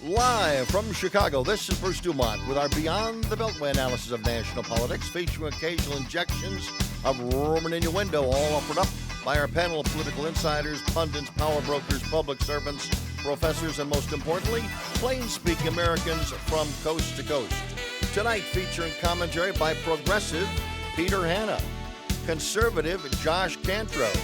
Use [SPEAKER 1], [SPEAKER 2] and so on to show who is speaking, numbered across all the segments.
[SPEAKER 1] Live from Chicago, this is Bruce DuMont with our Beyond the Beltway analysis of national politics, featuring occasional injections of Roman innuendo, all offered up by our panel of political insiders, pundits, power brokers, public servants, professors, and most importantly, plain-speaking Americans from coast to coast. Tonight, featuring commentary by progressive Peter Hanna, conservative Josh Cantrow,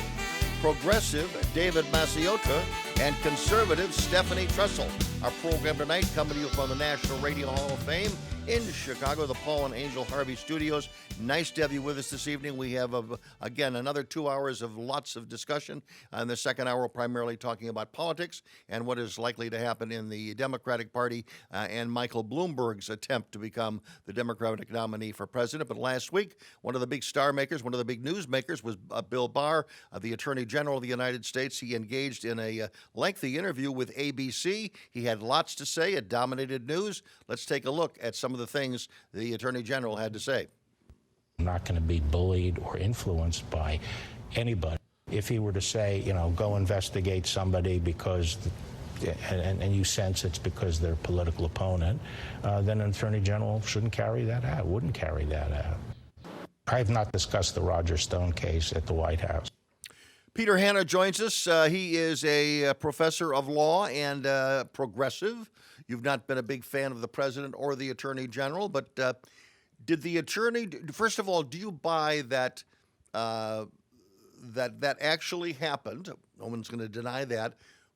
[SPEAKER 1] progressive David Maciota, and conservative Stephanie Trestle. Our program tonight coming to you from the National Radio Hall of Fame in Chicago, the Paul and Angel Harvey Studios. Nice to have you with us this evening. We have, again, another 2 hours of lots of discussion. In the second hour, primarily talking about politics and what is likely to happen in the Democratic Party and Michael Bloomberg's attempt to become the Democratic nominee for president. But last week, one of the big star makers, one of the big news makers was Bill Barr, the Attorney General of the United States. He engaged in a lengthy interview with ABC. He had lots to say. It dominated news. Let's take a look at some of the things the Attorney General had to say.
[SPEAKER 2] I'm not going to be bullied or influenced by anybody. If he were to say, go investigate somebody because, and you sense it's because they're a political opponent, then an Attorney General shouldn't carry that out, wouldn't carry that out. I have not discussed the Roger Stone case at the White House.
[SPEAKER 1] Peter Hanna joins us. He is a professor of law and progressive. You've not been a big fan of the president or the attorney general, but did the attorney, first of all, do you buy that that actually happened? No one's going to deny that.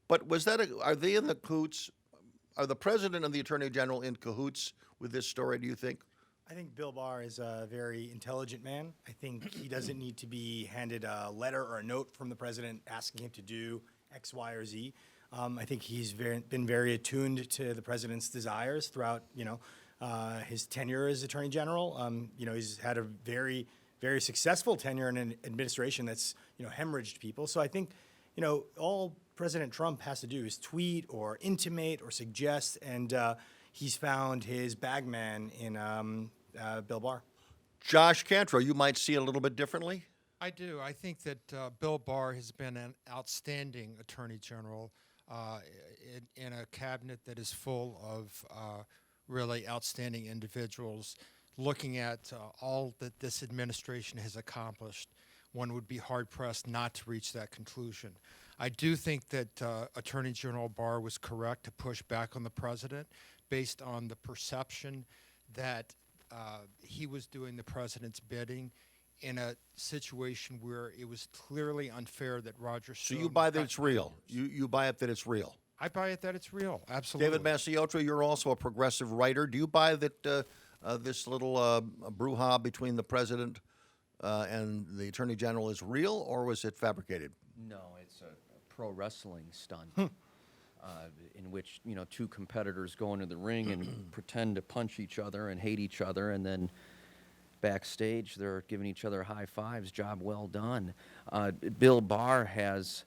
[SPEAKER 1] But was that, are they in the cahoots? Are the president and the attorney general in cahoots with this story, do you think?
[SPEAKER 3] I think Bill Barr is a very intelligent man. I think he doesn't need to be handed a letter or a note from the president asking him to do X, Y, or Z. I think he's been very attuned to the president's desires throughout, his tenure as Attorney General. He's had a very, very successful tenure in an administration that's, hemorrhaged people. So I think, all President Trump has to do is tweet or intimate or suggest, and he's found his bagman in Bill Barr.
[SPEAKER 1] Josh Cantrow, you might see it a little bit differently?
[SPEAKER 4] I do. I think that Bill Barr has been an outstanding Attorney General in a cabinet that is full of really outstanding individuals. Looking at all that this administration has accomplished, one would be hard-pressed not to reach that conclusion. I do think that Attorney General Barr was correct to push back on the president based on the perception that he was doing the president's bidding in a situation where it was clearly unfair that Roger Stone...
[SPEAKER 1] So you buy that it's real? You buy it that it's real?
[SPEAKER 4] I buy it that it's real, absolutely.
[SPEAKER 1] David Maciota, you're also a progressive writer. Do you buy that this little brouhaha between the president and the attorney general is real, or was it fabricated?
[SPEAKER 5] No, it's a pro wrestling stunt in which, two competitors go into the ring and pretend to punch each other and hate each other, and then backstage they're giving each other high fives, job well done. Bill Barr has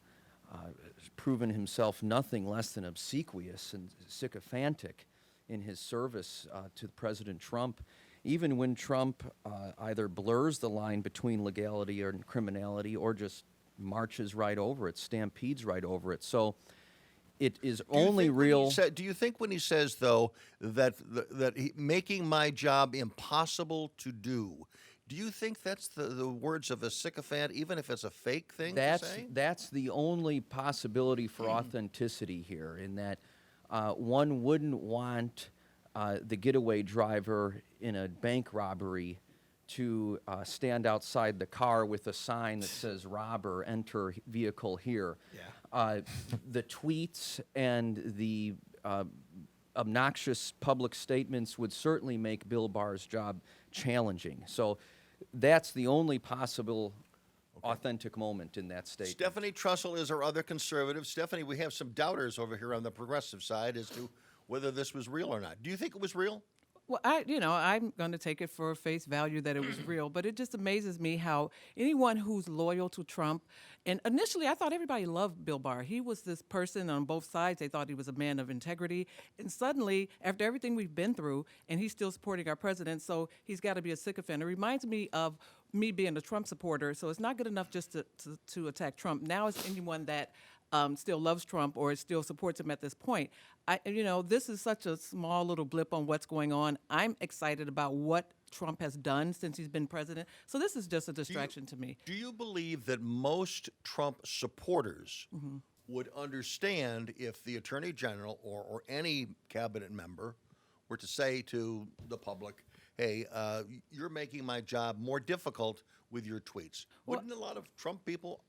[SPEAKER 5] proven himself nothing less than obsequious and sycophantic in his service to President Trump, even when Trump either blurs the line between legality and criminality or just marches right over it, stampedes right over it. So it is only real.
[SPEAKER 1] Do you think when he says, though, that making my job impossible to do you think that's the words of a sycophant, even if it's a fake thing to say?
[SPEAKER 5] That's the only possibility for authenticity here, in that one wouldn't want the getaway driver in a bank robbery to stand outside the car with a sign that says "Robber, enter vehicle here." Yeah. The tweets and the obnoxious public statements would certainly make Bill Barr's job challenging. So that's the only possible authentic moment in that statement.
[SPEAKER 1] Stephanie Trestle is our other conservative. Stephanie, we have some doubters over here on the progressive side as to whether this was real or not. Do you think it was real?
[SPEAKER 6] Well, I'm going to take it for face value that it was real, but it just amazes me how anyone who's loyal to Trump, and initially I thought everybody loved Bill Barr. He was this person on both sides. They thought he was a man of integrity. And suddenly, after everything we've been through, and he's still supporting our president, so he's got to be a sycophant. It reminds me of me being a Trump supporter, so it's not good enough just to attack Trump. Now it's anyone that still loves Trump or still supports him at this point. This is such a small little blip on what's going on. I'm excited about what Trump has done since he's been president. So this is just a distraction to me.
[SPEAKER 1] Do you believe that most Trump supporters would understand if the Attorney General or any cabinet member were to say to the public, hey, you're making my job more difficult with your tweets? Wouldn't a lot of Trump people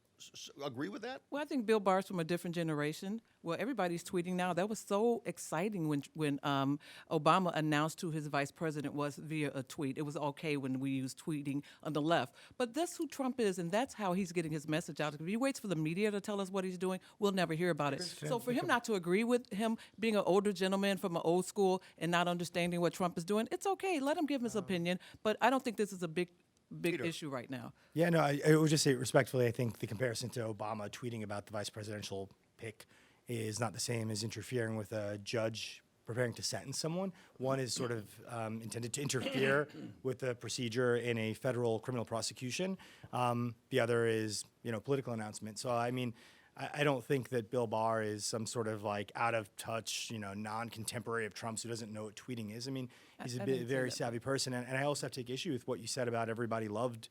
[SPEAKER 1] agree with that?
[SPEAKER 6] Well, I think Bill Barr's from a different generation. Well, everybody's tweeting now. That was so exciting when Obama announced who his vice president was via a tweet. It was okay when we used tweeting on the left. But that's who Trump is, and that's how he's getting his message out. If he waits for the media to tell us what he's doing, we'll never hear about it. So for him not to agree with him being an older gentleman from an old school and not understanding what Trump is doing, it's okay. Let him give his opinion. But I don't think this is a big issue right now.
[SPEAKER 3] Yeah, no, I would just say respectfully, I think the comparison to Obama tweeting about the vice presidential pick is not the same as interfering with a judge preparing to sentence someone. One is sort of intended to interfere with the procedure in a federal criminal prosecution. The other is, political announcement. So, I mean, I don't think that Bill Barr is some sort of like out of touch, non-contemporary of Trump's who doesn't know what tweeting is. I mean, he's a very savvy person. And I also have to take issue with what you said about everybody loved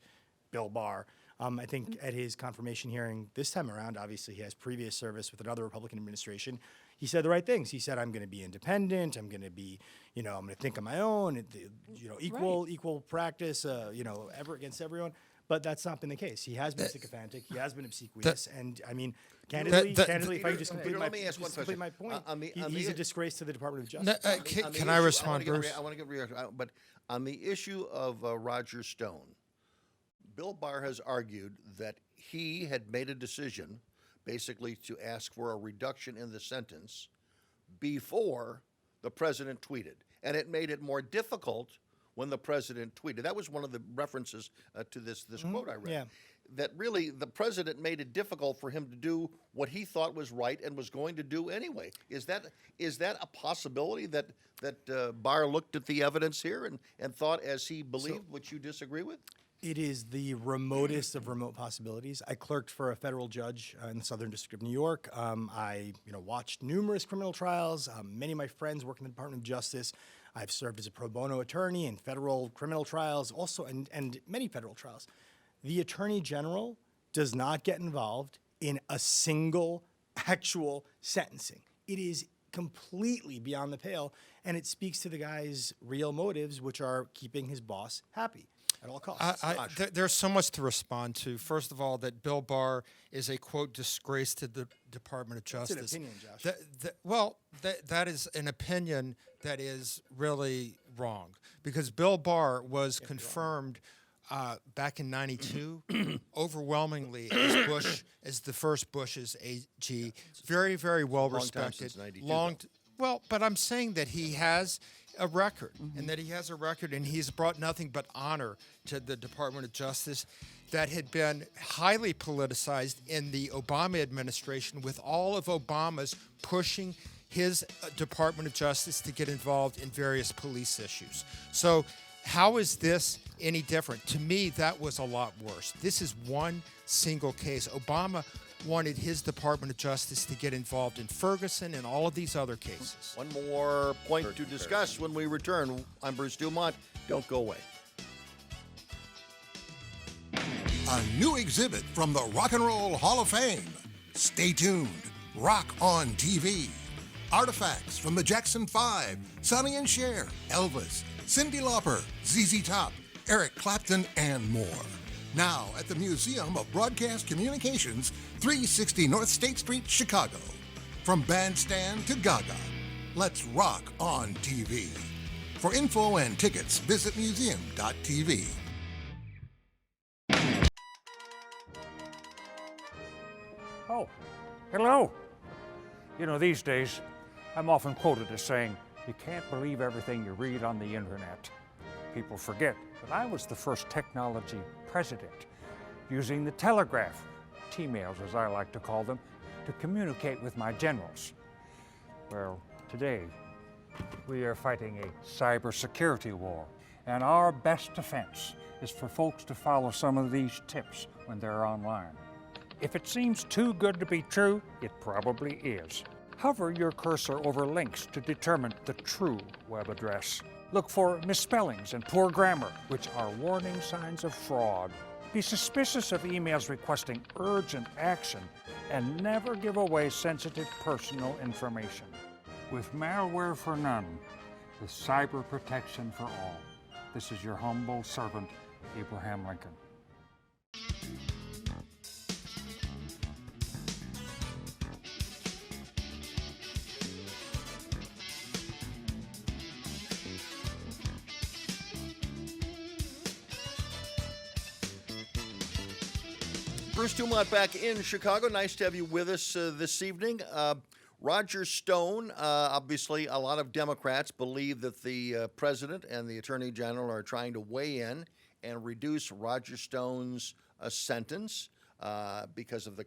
[SPEAKER 3] Bill Barr. I think at his confirmation hearing this time around, obviously he has previous service with another Republican administration. He said the right things. He said, I'm going to be independent. I'm going to be, I'm going to think on my own, equal practice, ever against everyone. But that's not been the case. He has been sycophantic. He has been obsequious. And I mean, candidly, if I can just complete my point, he's a disgrace to the Department of Justice.
[SPEAKER 4] Can I respond, Bruce?
[SPEAKER 1] I want to get reaction. But on the issue of Roger Stone, Bill Barr has argued that he had made a decision basically to ask for a reduction in the sentence before the president tweeted. And it made it more difficult when the president tweeted. That was one of the references to this quote I read. Yeah. That really the president made it difficult for him to do what he thought was right and was going to do anyway. Is that a possibility that Barr looked at the evidence here and thought as he believed, which you disagree with?
[SPEAKER 3] It is the remotest of remote possibilities. I clerked for a federal judge in the Southern District of New York. I watched numerous criminal trials. Many of my friends work in the Department of Justice. I've served as a pro bono attorney in federal criminal trials, also and many federal trials. The Attorney General does not get involved in a single actual sentencing. It is completely beyond the pale, and it speaks to the guy's real motives, which are keeping his boss happy at all costs.
[SPEAKER 4] There's so much to respond to. First of all, that Bill Barr is a, quote, disgrace to the Department of Justice.
[SPEAKER 3] That's an opinion, Josh.
[SPEAKER 4] That is an opinion that is really wrong, because Bill Barr was confirmed back in '92 overwhelmingly as the first Bush's AG. Very, very well respected. But I'm saying that he has a record, and he's brought nothing but honor to the Department of Justice that had been highly politicized in the Obama administration, with all of Obama's pushing his Department of Justice to get involved in various police issues. So how is this any different? To me, that was a lot worse. This is one single case. Obama wanted his Department of Justice to get involved in Ferguson and all of these other cases.
[SPEAKER 1] One more point to discuss when we return. I'm Bruce DuMont. Don't go away.
[SPEAKER 7] A new exhibit from the Rock and Roll Hall of Fame. Stay tuned. Rock on TV. Artifacts from the Jackson 5, Sonny and Cher, Elvis, Cyndi Lauper, ZZ Top, Eric Clapton, and more. Now at the Museum of Broadcast Communications, 360 North State Street, Chicago. From Bandstand to Gaga, let's rock on TV. For info and tickets, visit museum.tv.
[SPEAKER 8] Oh, hello. These days, I'm often quoted as saying, you can't believe everything you read on the internet. People forget that I was the first technology president, using the telegraph, T-mails as I like to call them, to communicate with my generals. Well, today, we are fighting a cybersecurity war, and our best defense is for folks to follow some of these tips when they're online. If it seems too good to be true, it probably is. Hover your cursor over links to determine the true web address. Look for misspellings and poor grammar, which are warning signs of fraud. Be suspicious of emails requesting urgent action, and never give away sensitive personal information. With malware for none, with cyber protection for all. This is your humble servant, Abraham Lincoln.
[SPEAKER 1] Bruce DuMont back in Chicago. Nice to have you with us this evening. Roger Stone, obviously a lot of Democrats believe that the president and the attorney general are trying to weigh in and reduce Roger Stone's sentence because of the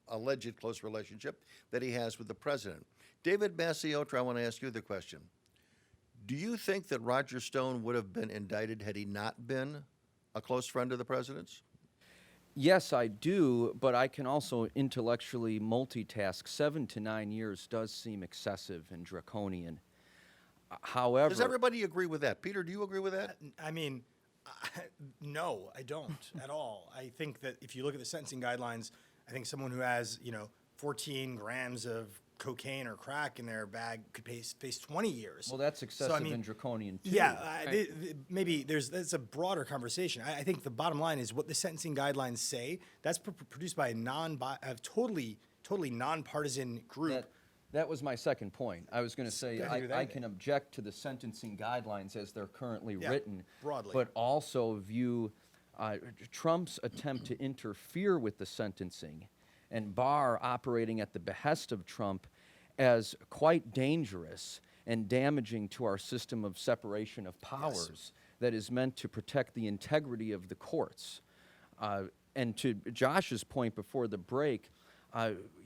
[SPEAKER 1] alleged close relationship that he has with the president. David Massiotra, I want to ask you the question. Do you think that Roger Stone would have been indicted had he not been a close friend of the president's?
[SPEAKER 5] Yes, I do, but I can also intellectually multitask. 7 to 9 years does seem excessive and draconian. However,
[SPEAKER 1] does everybody agree with that? Peter, do you agree with that?
[SPEAKER 3] I mean, no, I don't at all. I think that if you look at the sentencing guidelines, I think someone who has, 14 grams of cocaine or crack in their bag could face 20 years.
[SPEAKER 5] well, that's excessive
[SPEAKER 3] So, I mean,
[SPEAKER 5] and draconian too.
[SPEAKER 3] Yeah, maybe that's a broader conversation. I think the bottom line is what the sentencing guidelines say. That's produced by a totally nonpartisan group.
[SPEAKER 5] That was my second point. I was going to say
[SPEAKER 3] Gotta do
[SPEAKER 5] I
[SPEAKER 3] that.
[SPEAKER 5] can object to the sentencing guidelines as they're currently written,
[SPEAKER 3] broadly.
[SPEAKER 5] but also view Trump's attempt to interfere with the sentencing and Barr operating at the behest of Trump as quite dangerous and damaging to our system of separation of powers that is meant to protect the integrity of the courts. And to Josh's point before the break,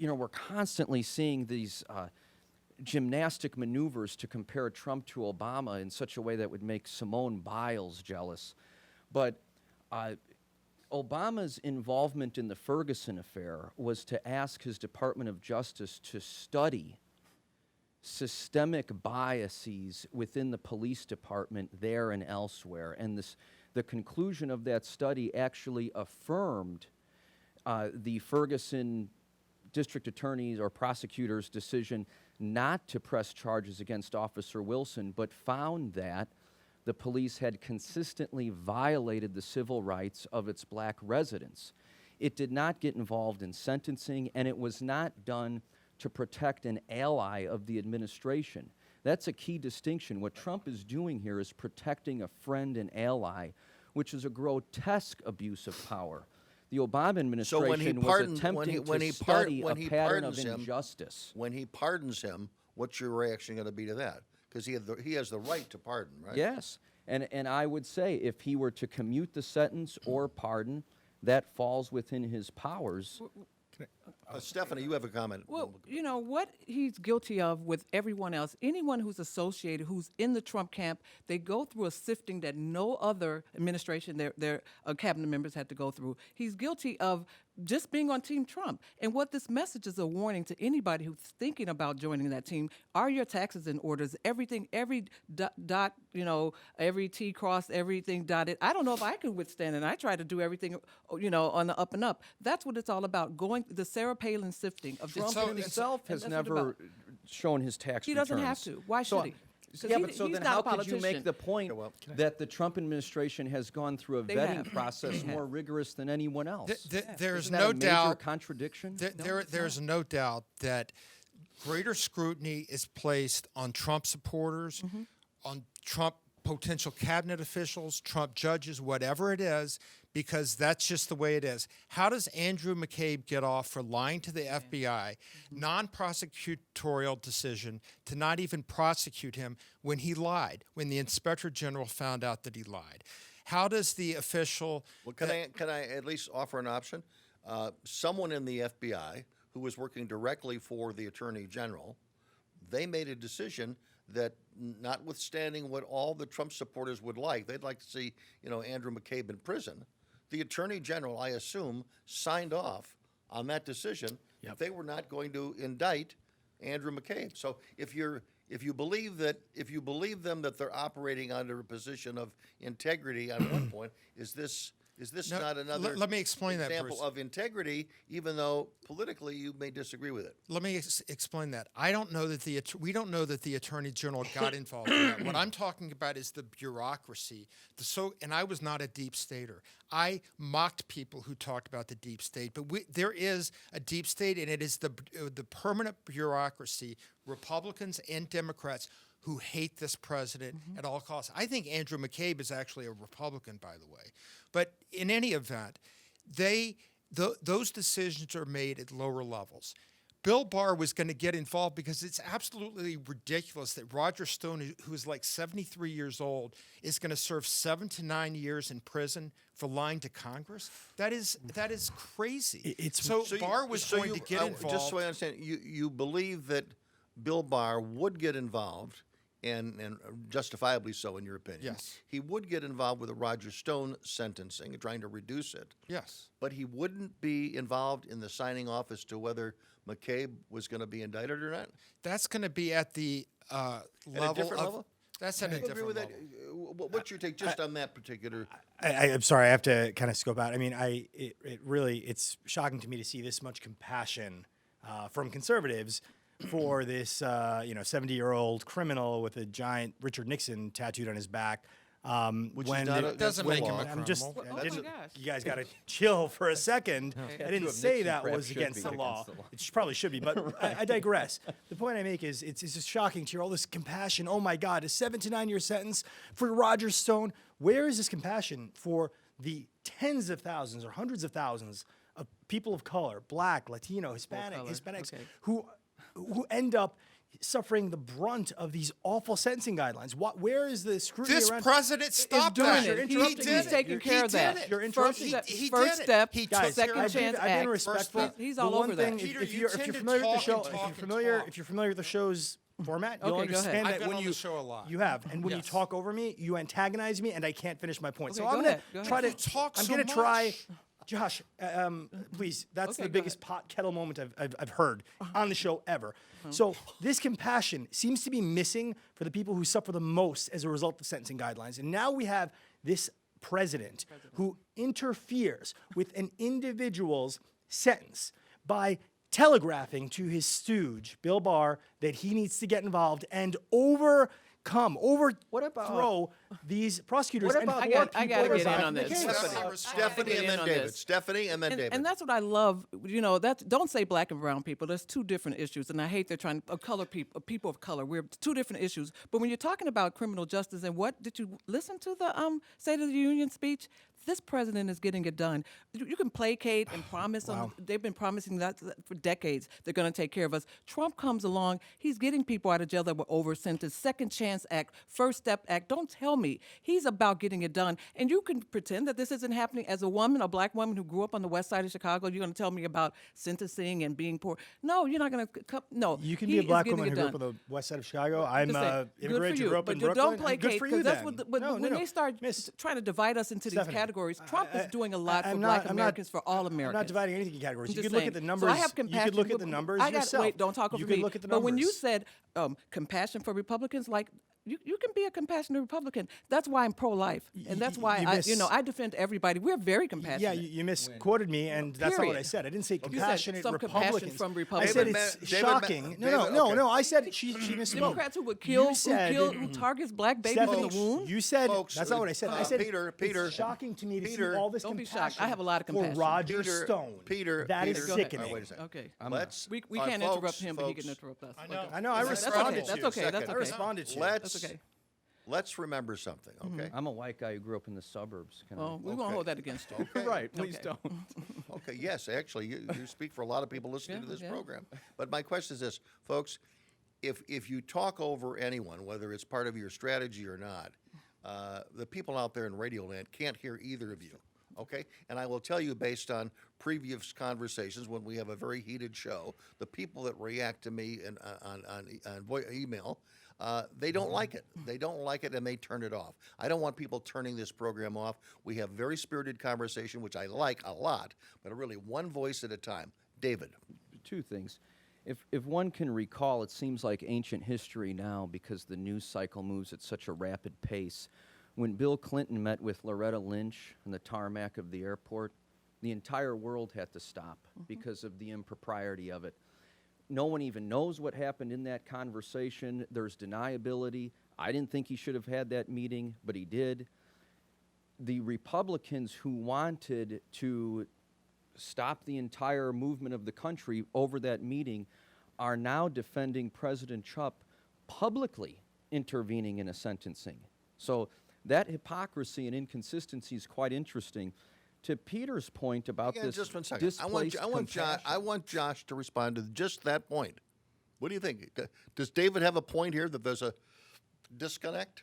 [SPEAKER 5] we're constantly seeing these gymnastic maneuvers to compare Trump to Obama in such a way that would make Simone Biles jealous. But Obama's involvement in the Ferguson affair was to ask his Department of Justice to study systemic biases within the police department there and elsewhere. And the conclusion of that study actually affirmed the Ferguson district attorney's or prosecutor's decision not to press charges against Officer Wilson, but found that the police had consistently violated the civil rights of its black residents. It did not get involved in sentencing, and it was not done to protect an ally of the administration. That's a key distinction. What Trump is doing here is protecting a friend and ally, which is a grotesque abuse of power. The Obama administration was attempting to study a pattern of injustice.
[SPEAKER 1] When he pardons him, what's your reaction going to be to that? Because he has the right to pardon, right?
[SPEAKER 5] Yes, and I would say if he were to commute the sentence or pardon, that falls within his powers.
[SPEAKER 1] Stephanie, you have a comment.
[SPEAKER 6] Well, what he's guilty of with everyone else, anyone who's associated, who's in the Trump camp, they go through a sifting that no other administration, their cabinet members had to go through. He's guilty of just being on Team Trump. And what this message is a warning to anybody who's thinking about joining that team, are your taxes in orders? Everything, every dot, every T crossed, everything dotted. I don't know if I can withstand it. I try to do everything, on the up and up. That's what it's all about, going the Sarah Palin sifting of
[SPEAKER 5] Trump
[SPEAKER 6] just
[SPEAKER 5] himself has
[SPEAKER 6] that's what it's
[SPEAKER 5] never
[SPEAKER 6] about.
[SPEAKER 5] shown his tax
[SPEAKER 6] He
[SPEAKER 5] returns.
[SPEAKER 6] doesn't have to. Why should he? 'Cause
[SPEAKER 5] Yeah, but so
[SPEAKER 6] he's
[SPEAKER 5] then
[SPEAKER 6] not
[SPEAKER 5] how
[SPEAKER 6] a
[SPEAKER 5] could you make
[SPEAKER 6] politician.
[SPEAKER 5] the point that the Trump administration has gone through a
[SPEAKER 6] They
[SPEAKER 5] vetting
[SPEAKER 6] have.
[SPEAKER 5] process more rigorous than anyone else?
[SPEAKER 4] There's
[SPEAKER 5] Isn't that
[SPEAKER 4] no
[SPEAKER 5] a major
[SPEAKER 4] doubt
[SPEAKER 5] contradiction?
[SPEAKER 4] There's no doubt that greater scrutiny is placed on Trump supporters, on Trump potential cabinet officials, Trump judges, whatever it is, because that's just the way it is. How does Andrew McCabe get off for lying to the FBI, non-prosecutorial decision to not even prosecute him when he lied, when the Inspector General found out that he lied? How does the official...
[SPEAKER 1] Well, can I at least offer an option? Someone in the FBI who was working directly for the Attorney General, they made a decision that, notwithstanding what all the Trump supporters would like, they'd like to see, Andrew McCabe in prison. The Attorney General, I assume, signed off on that decision that they were not going to indict Andrew McCabe. So if you believe them that they're operating under a position of integrity on one point, is this
[SPEAKER 4] No,
[SPEAKER 1] not another
[SPEAKER 4] let me explain that,
[SPEAKER 1] example
[SPEAKER 4] Bruce.
[SPEAKER 1] of integrity, even though politically you may disagree with it?
[SPEAKER 4] Let me explain that. I don't know that we don't know that the Attorney General got involved in that. What I'm talking about is the bureaucracy. And I was not a deep stater. I mocked people who talked about the deep state, but there is a deep state, and it is the permanent bureaucracy, Republicans and Democrats, who hate this president at all costs. I think Andrew McCabe is actually a Republican, by the way. But in any event, those decisions are made at lower levels. Bill Barr was going to get involved because it's absolutely ridiculous that Roger Stone, who is like 73 years old, is going to serve 7 to 9 years in prison for lying to Congress. That is crazy. Barr was going to get involved.
[SPEAKER 1] Just so I understand, you believe that Bill Barr would get involved, and justifiably so, in your opinion.
[SPEAKER 4] Yes.
[SPEAKER 1] He would get involved with the Roger Stone sentencing and trying to reduce it.
[SPEAKER 4] Yes.
[SPEAKER 1] But he wouldn't be involved in the signing off as to whether McCabe was going to be indicted or not?
[SPEAKER 4] That's going to be at the level
[SPEAKER 1] At a different level?
[SPEAKER 4] That's at a
[SPEAKER 1] Do you agree
[SPEAKER 4] different
[SPEAKER 1] with
[SPEAKER 4] level.
[SPEAKER 1] that? What's your take just on that particular?
[SPEAKER 3] I'm sorry, I have to kind of scope out. I mean, it's shocking to me to see this much compassion from conservatives for this 70-year-old criminal with a giant Richard Nixon tattooed on his back.
[SPEAKER 1] Which is not a,
[SPEAKER 4] doesn't
[SPEAKER 1] that's
[SPEAKER 4] make him
[SPEAKER 1] law.
[SPEAKER 4] a criminal.
[SPEAKER 6] Oh my gosh.
[SPEAKER 3] You guys got to chill for a second. I didn't
[SPEAKER 5] Tattoo of
[SPEAKER 3] say
[SPEAKER 5] Nixon
[SPEAKER 3] that
[SPEAKER 5] perhaps
[SPEAKER 3] was
[SPEAKER 5] should
[SPEAKER 3] against
[SPEAKER 5] be
[SPEAKER 3] the law.
[SPEAKER 5] against the law.
[SPEAKER 3] It probably should be, but I digress. The point I make is it's just shocking to hear all this compassion. Oh my God, a 7 to 9 year sentence for Roger Stone. Where is this compassion for the tens of thousands or hundreds of thousands of people of color, Black, Latino, Hispanics,
[SPEAKER 6] Okay.
[SPEAKER 3] who end up suffering the brunt of these awful sentencing guidelines? Where is the scrutiny
[SPEAKER 4] This
[SPEAKER 3] around?
[SPEAKER 4] president stopped
[SPEAKER 3] doing
[SPEAKER 4] that.
[SPEAKER 3] it. You're
[SPEAKER 6] He
[SPEAKER 3] interrupting
[SPEAKER 6] did
[SPEAKER 3] me.
[SPEAKER 6] He's taking care of that.
[SPEAKER 3] You're
[SPEAKER 6] First
[SPEAKER 3] interrupting.
[SPEAKER 6] step,
[SPEAKER 4] He
[SPEAKER 6] first
[SPEAKER 4] did it.
[SPEAKER 6] step,
[SPEAKER 4] He
[SPEAKER 3] Guys,
[SPEAKER 4] took
[SPEAKER 6] second
[SPEAKER 3] I've
[SPEAKER 6] chance
[SPEAKER 3] been
[SPEAKER 6] act.
[SPEAKER 3] respectful.
[SPEAKER 6] He's
[SPEAKER 3] The
[SPEAKER 6] all
[SPEAKER 3] one
[SPEAKER 6] over that.
[SPEAKER 3] thing,
[SPEAKER 4] Peter,
[SPEAKER 3] if
[SPEAKER 4] you
[SPEAKER 3] you're
[SPEAKER 4] tend to
[SPEAKER 3] familiar with the
[SPEAKER 4] talk
[SPEAKER 3] show,
[SPEAKER 4] and talk and talk.
[SPEAKER 3] if you're familiar with the show's format, you'll
[SPEAKER 6] Okay, go ahead.
[SPEAKER 3] understand
[SPEAKER 4] I've
[SPEAKER 3] that
[SPEAKER 4] been
[SPEAKER 3] when
[SPEAKER 4] on
[SPEAKER 3] you
[SPEAKER 4] the show a lot.
[SPEAKER 3] you have, and when you
[SPEAKER 4] Yes.
[SPEAKER 3] talk over me, you antagonize me, and I can't finish my point.
[SPEAKER 6] Okay,
[SPEAKER 3] So
[SPEAKER 6] go
[SPEAKER 3] I'm gonna
[SPEAKER 6] ahead, go
[SPEAKER 3] try
[SPEAKER 6] ahead.
[SPEAKER 3] to.
[SPEAKER 4] You talk
[SPEAKER 3] I'm
[SPEAKER 4] so
[SPEAKER 3] gonna try.
[SPEAKER 4] much.
[SPEAKER 3] Josh, please. That's
[SPEAKER 6] Okay,
[SPEAKER 3] the
[SPEAKER 6] go
[SPEAKER 3] biggest
[SPEAKER 6] ahead.
[SPEAKER 3] pot kettle moment I've heard on the show ever. So this compassion seems to be missing for the people who suffer the most as a result of sentencing guidelines. And now we have this president who interferes with an individual's sentence by telegraphing to his stooge, Bill Barr, that he needs to get involved and overthrow these prosecutors.
[SPEAKER 1] What about
[SPEAKER 6] I
[SPEAKER 1] more
[SPEAKER 6] gotta
[SPEAKER 1] people
[SPEAKER 6] get in on
[SPEAKER 1] involved?
[SPEAKER 6] this.
[SPEAKER 1] Stephanie
[SPEAKER 6] get
[SPEAKER 1] and
[SPEAKER 6] in
[SPEAKER 1] then
[SPEAKER 6] on
[SPEAKER 1] David.
[SPEAKER 6] this.
[SPEAKER 1] Stephanie and then David.
[SPEAKER 6] And that's what I love. Don't say black and brown people. There's two different issues, and I hate they're trying people of color. We're two different issues. But when you're talking about criminal justice, and what did you listen to the State of the Union speech? This president is getting it done. You can placate and promise them. They've been promising that for decades. They're going to take care of us. Trump comes along. He's getting people out of jail that were over sentenced. Second Chance Act, First Step Act. Don't tell me. He's about getting it done. And you can pretend that this isn't happening. As a woman, a black woman who grew up on the west side of Chicago, you're going to tell me about sentencing and being poor. No, you're not going to come. No.
[SPEAKER 3] You can
[SPEAKER 6] he
[SPEAKER 3] be a black
[SPEAKER 6] is getting
[SPEAKER 3] woman
[SPEAKER 6] it
[SPEAKER 3] who grew up
[SPEAKER 6] done.
[SPEAKER 3] on the west side of Chicago. I'm
[SPEAKER 6] Just saying, good
[SPEAKER 3] immigrant
[SPEAKER 6] for
[SPEAKER 3] who
[SPEAKER 6] you,
[SPEAKER 3] grew up
[SPEAKER 6] but
[SPEAKER 3] in
[SPEAKER 6] you
[SPEAKER 3] Brooklyn.
[SPEAKER 6] don't placate,
[SPEAKER 3] Good for you
[SPEAKER 6] that's
[SPEAKER 3] then.
[SPEAKER 6] when they start
[SPEAKER 3] Miss.
[SPEAKER 6] trying to divide us into these
[SPEAKER 3] Stephanie,
[SPEAKER 6] categories. Trump is doing a lot for
[SPEAKER 3] I'm
[SPEAKER 6] black
[SPEAKER 3] not-
[SPEAKER 6] Americans, for all Americans.
[SPEAKER 3] I'm not dividing anything in categories.
[SPEAKER 6] I'm
[SPEAKER 3] You
[SPEAKER 6] just
[SPEAKER 3] could look
[SPEAKER 6] saying.
[SPEAKER 3] at the
[SPEAKER 6] So
[SPEAKER 3] numbers.
[SPEAKER 6] I have
[SPEAKER 3] You
[SPEAKER 6] compassion.
[SPEAKER 3] could look at the numbers yourself.
[SPEAKER 6] Wait, don't talk over
[SPEAKER 3] You
[SPEAKER 6] me.
[SPEAKER 3] could look at the
[SPEAKER 6] But when you
[SPEAKER 3] numbers.
[SPEAKER 6] said compassion for Republicans, like you can be a compassionate Republican. That's why I'm pro-life, and that's why I defend everybody. We're very compassionate.
[SPEAKER 3] Yeah, you misquoted me, and that's not what I
[SPEAKER 6] Period.
[SPEAKER 3] said. I didn't say
[SPEAKER 6] You said
[SPEAKER 3] compassionate
[SPEAKER 6] some compassion
[SPEAKER 3] Republicans.
[SPEAKER 6] from
[SPEAKER 3] I
[SPEAKER 6] Republicans.
[SPEAKER 3] said
[SPEAKER 1] David
[SPEAKER 3] it's
[SPEAKER 1] Ma-
[SPEAKER 3] shocking.
[SPEAKER 1] David
[SPEAKER 3] No.
[SPEAKER 1] okay.
[SPEAKER 3] I said she misspoke.
[SPEAKER 6] Democrats who would
[SPEAKER 3] You
[SPEAKER 6] kill,
[SPEAKER 3] said-
[SPEAKER 6] who targets black babies in the
[SPEAKER 3] Stephanie,
[SPEAKER 6] womb.
[SPEAKER 3] you said
[SPEAKER 1] Folks,
[SPEAKER 3] that's not what I said. I said
[SPEAKER 1] Peter,
[SPEAKER 3] it's shocking to me to
[SPEAKER 1] Peter,
[SPEAKER 3] see all this
[SPEAKER 6] don't be
[SPEAKER 3] compassion
[SPEAKER 6] shocked. I have a lot of compassion.
[SPEAKER 3] for Roger
[SPEAKER 1] Peter,
[SPEAKER 3] Stone.
[SPEAKER 1] Peter,
[SPEAKER 3] That is
[SPEAKER 1] Peter.
[SPEAKER 6] Go ahead.
[SPEAKER 3] sickening.
[SPEAKER 1] Wait a second.
[SPEAKER 6] Okay.
[SPEAKER 1] Let's.
[SPEAKER 6] We
[SPEAKER 1] all right,
[SPEAKER 6] can't
[SPEAKER 1] folks,
[SPEAKER 6] interrupt him, but he can
[SPEAKER 1] folks,
[SPEAKER 6] interrupt us.
[SPEAKER 3] I know. I
[SPEAKER 1] That's
[SPEAKER 3] responded
[SPEAKER 6] okay.
[SPEAKER 3] to
[SPEAKER 6] That's
[SPEAKER 3] you.
[SPEAKER 6] okay. That's
[SPEAKER 3] I
[SPEAKER 6] okay.
[SPEAKER 3] responded to you.
[SPEAKER 6] That's okay.
[SPEAKER 1] Let's remember something, okay?
[SPEAKER 5] I'm a white guy who grew up in the suburbs. Can I-
[SPEAKER 6] Well, we won't hold that against you.
[SPEAKER 5] Right, please
[SPEAKER 6] Okay.
[SPEAKER 5] don't.
[SPEAKER 1] Okay, yes, actually, you speak for a lot of people listening to this
[SPEAKER 6] Yeah.
[SPEAKER 1] program. But my question is this, folks, if you talk over anyone, whether it's part of your strategy or not, the people out there in Radio Land can't hear either of you, okay? And I will tell you, based on previous conversations when we have a very heated show, the people that react to me on email, they don't like it. They don't like it, and they turn it off. I don't want people turning this program off. We have very spirited conversation, which I like a lot, but really one voice at a time. David.
[SPEAKER 5] Two things. If one can recall, it seems like ancient history now because the news cycle moves at such a rapid pace. When Bill Clinton met with Loretta Lynch on the tarmac of the airport, the entire world had to stop because of the impropriety of it. No one even knows what happened in that conversation. There's deniability. I didn't think he should have had that meeting, but he did. The Republicans who wanted to stop the entire movement of the country over that meeting are now defending President Trump publicly intervening in a sentencing. So that hypocrisy and inconsistency is quite interesting. To Peter's point about
[SPEAKER 1] Again,
[SPEAKER 5] this
[SPEAKER 1] just 1 second. I want Josh to respond to just that point. What do you think? Does David have a point here that there's a disconnect?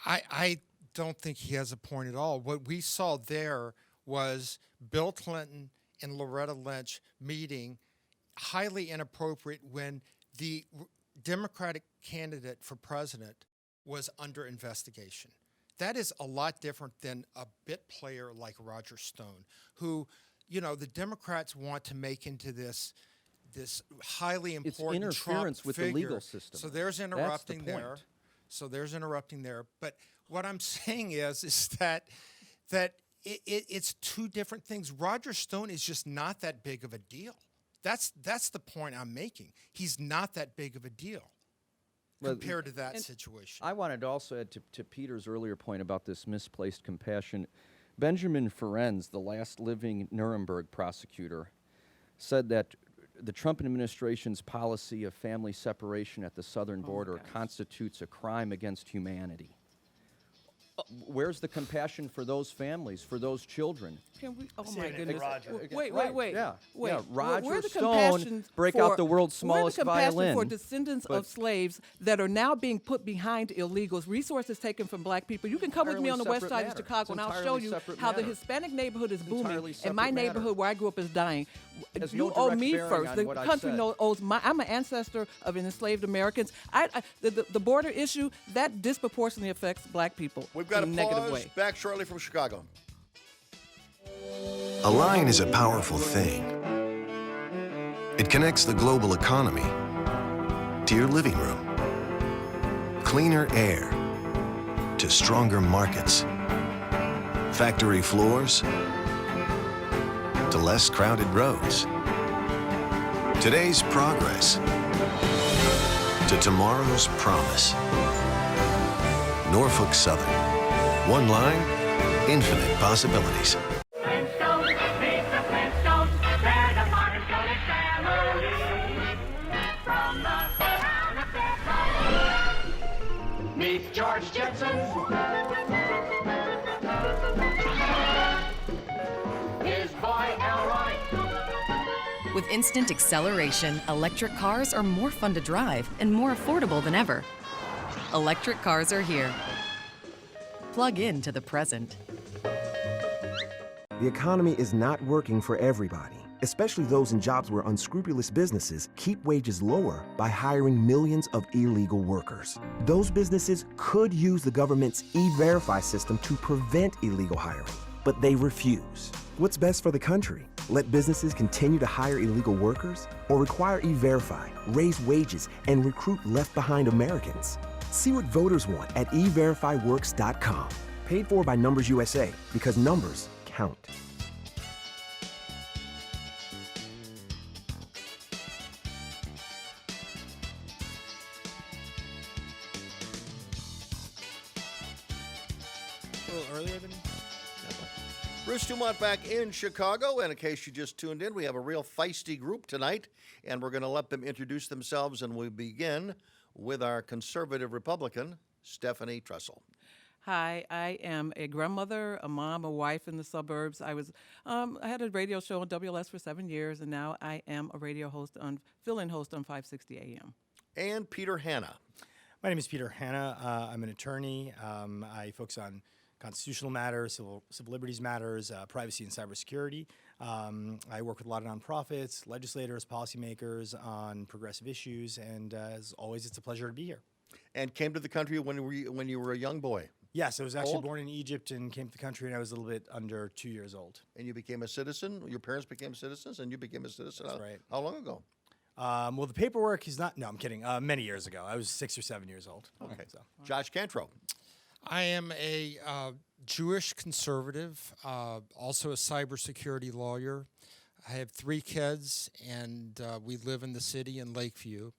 [SPEAKER 4] I don't think he has a point at all. What we saw there was Bill Clinton and Loretta Lynch meeting, highly inappropriate when the Democratic candidate for president was under investigation. That is a lot different than a bit player like Roger Stone, who, the Democrats want to make into this highly important
[SPEAKER 5] interference
[SPEAKER 4] Trump
[SPEAKER 5] with
[SPEAKER 4] figure.
[SPEAKER 5] the legal system.
[SPEAKER 4] So there's
[SPEAKER 5] That's
[SPEAKER 4] interrupting
[SPEAKER 5] the
[SPEAKER 4] there.
[SPEAKER 5] point.
[SPEAKER 4] So there's interrupting there. But what I'm saying is that it's two different things. Roger Stone is just not that big of a deal. That's the point I'm making. He's not that big of a deal compared to that situation.
[SPEAKER 5] I wanted to also add to Peter's earlier point about this misplaced compassion. Benjamin Ferencz, the last living Nuremberg prosecutor, said that the Trump administration's policy of family separation at the southern border constitutes a crime against humanity. Where's the compassion for those families, for those children?
[SPEAKER 6] Can we? Oh
[SPEAKER 3] Save
[SPEAKER 6] my
[SPEAKER 3] it for
[SPEAKER 6] goodness!
[SPEAKER 3] Roger.
[SPEAKER 6] Wait.
[SPEAKER 5] Yeah.
[SPEAKER 6] Wait.
[SPEAKER 5] Yeah. Roger
[SPEAKER 6] Where the
[SPEAKER 5] Stone
[SPEAKER 6] compassion
[SPEAKER 5] break
[SPEAKER 6] for,
[SPEAKER 5] out the world's smallest
[SPEAKER 6] where the compassion
[SPEAKER 5] violin.
[SPEAKER 6] for descendants of slaves that are now being put behind illegals, resources taken from black people. You can come with me on the west side of Chicago, and I'll show you how the Hispanic neighborhood is booming, and my neighborhood where I grew up is dying.
[SPEAKER 5] Has
[SPEAKER 6] You
[SPEAKER 5] no
[SPEAKER 6] owe
[SPEAKER 5] direct
[SPEAKER 6] me
[SPEAKER 5] bearing
[SPEAKER 6] first.
[SPEAKER 5] on
[SPEAKER 6] The
[SPEAKER 5] what I
[SPEAKER 6] country
[SPEAKER 5] said.
[SPEAKER 6] owes my. I'm an ancestor of enslaved Americans. The border issue that disproportionately affects black people
[SPEAKER 1] We've got
[SPEAKER 6] in
[SPEAKER 1] a
[SPEAKER 6] a negative
[SPEAKER 1] pause.
[SPEAKER 6] way.
[SPEAKER 1] Back shortly from Chicago.
[SPEAKER 9] A line is a powerful thing. It connects the global economy to your living room. Cleaner air to stronger markets. Factory floors to less crowded roads. Today's progress to tomorrow's promise. Norfolk Southern. One line, infinite possibilities.
[SPEAKER 10] Flintstones, meet the Flintstones. They're the modern Stoic family. From the town of Trestle. Meet George Jetson. His boy Elroy.
[SPEAKER 11] With instant acceleration, electric cars are more fun to drive and more affordable than ever. Electric cars are here. Plug in to the present.
[SPEAKER 12] The economy is not working for everybody, especially those in jobs where unscrupulous businesses keep wages lower by hiring millions of illegal workers. Those businesses could use the government's E-Verify system to prevent illegal hiring, but they refuse. What's best for the country? Let businesses continue to hire illegal workers or require E-Verify, raise wages, and recruit left-behind Americans? See what voters want at everifyworks.com. Paid for by Numbers USA, because numbers count.
[SPEAKER 3] A little earlier than.
[SPEAKER 1] Bruce DuMont back in Chicago, and in case you just tuned in, we have a real feisty group tonight, and we're going to let them introduce themselves, and we begin with our conservative Republican, Stephanie Trestle.
[SPEAKER 6] Hi, I am a grandmother, a mom, a wife in the suburbs. I had a radio show on WLS for 7 years, and now I am a radio host fill-in host on 560 AM.
[SPEAKER 1] And Peter Hanna.
[SPEAKER 3] My name is Peter Hanna. I'm an attorney. I focus on constitutional matters, civil liberties matters, privacy and cybersecurity. I work with a lot of nonprofits, legislators, policymakers on progressive issues, and as always, it's a pleasure to be here.
[SPEAKER 1] And came to the country when you were a young boy.
[SPEAKER 3] Yes, I was actually
[SPEAKER 1] Old?
[SPEAKER 3] born in Egypt and came to the country when I was a little bit under 2 years old.
[SPEAKER 1] And you became a citizen? Your parents became citizens and you became a citizen?
[SPEAKER 3] That's right.
[SPEAKER 1] How long ago?
[SPEAKER 3] Well, the paperwork is not. No, I'm kidding. Many years ago, I was 6 or 7 years old.
[SPEAKER 1] Okay.
[SPEAKER 3] So.
[SPEAKER 1] Josh Cantrell.
[SPEAKER 4] I am a Jewish conservative, also a cybersecurity lawyer. I have 3 kids, and we live in the city in Lakeview.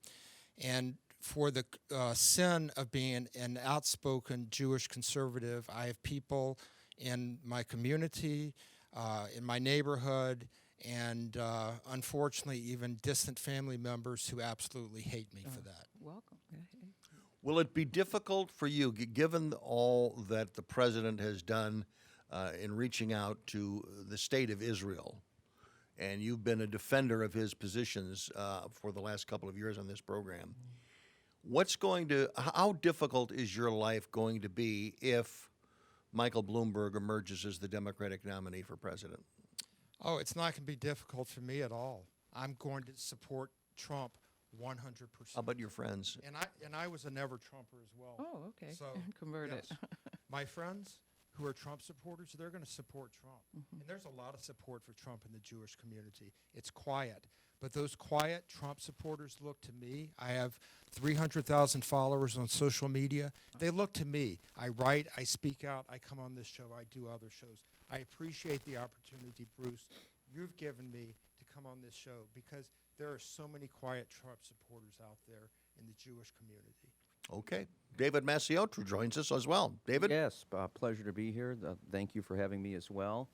[SPEAKER 4] And for the sin of being an outspoken Jewish conservative, I have people in my community, in my neighborhood, and unfortunately, even distant family members who absolutely hate me for that.
[SPEAKER 6] Welcome.
[SPEAKER 1] Will it be difficult for you, given all that the president has done in reaching out to the state of Israel, and you've been a defender of his positions for the last couple of years on this program, how difficult is your life going to be if Michael Bloomberg emerges as the Democratic nominee for president?
[SPEAKER 4] Oh, it's not going to be difficult for me at all. I'm going to support Trump 100%.
[SPEAKER 1] How about your friends?
[SPEAKER 4] And I was a never Trumper as well.
[SPEAKER 6] Oh, okay.
[SPEAKER 4] So
[SPEAKER 6] Converted.
[SPEAKER 4] yes, my friends who are Trump supporters, they're going to support Trump. And there's a lot of support for Trump in the Jewish community. It's quiet. But those quiet Trump supporters look to me. I have 300,000 followers on social media. They look to me. I write, I speak out, I come on this show, I do other shows. I appreciate the opportunity, Bruce, you've given me to come on this show because there are so many quiet Trump supporters out there in the Jewish community.
[SPEAKER 1] Okay. David Maciotto joins us as well. David?
[SPEAKER 5] Yes, pleasure to be here. Thank you for having me as well.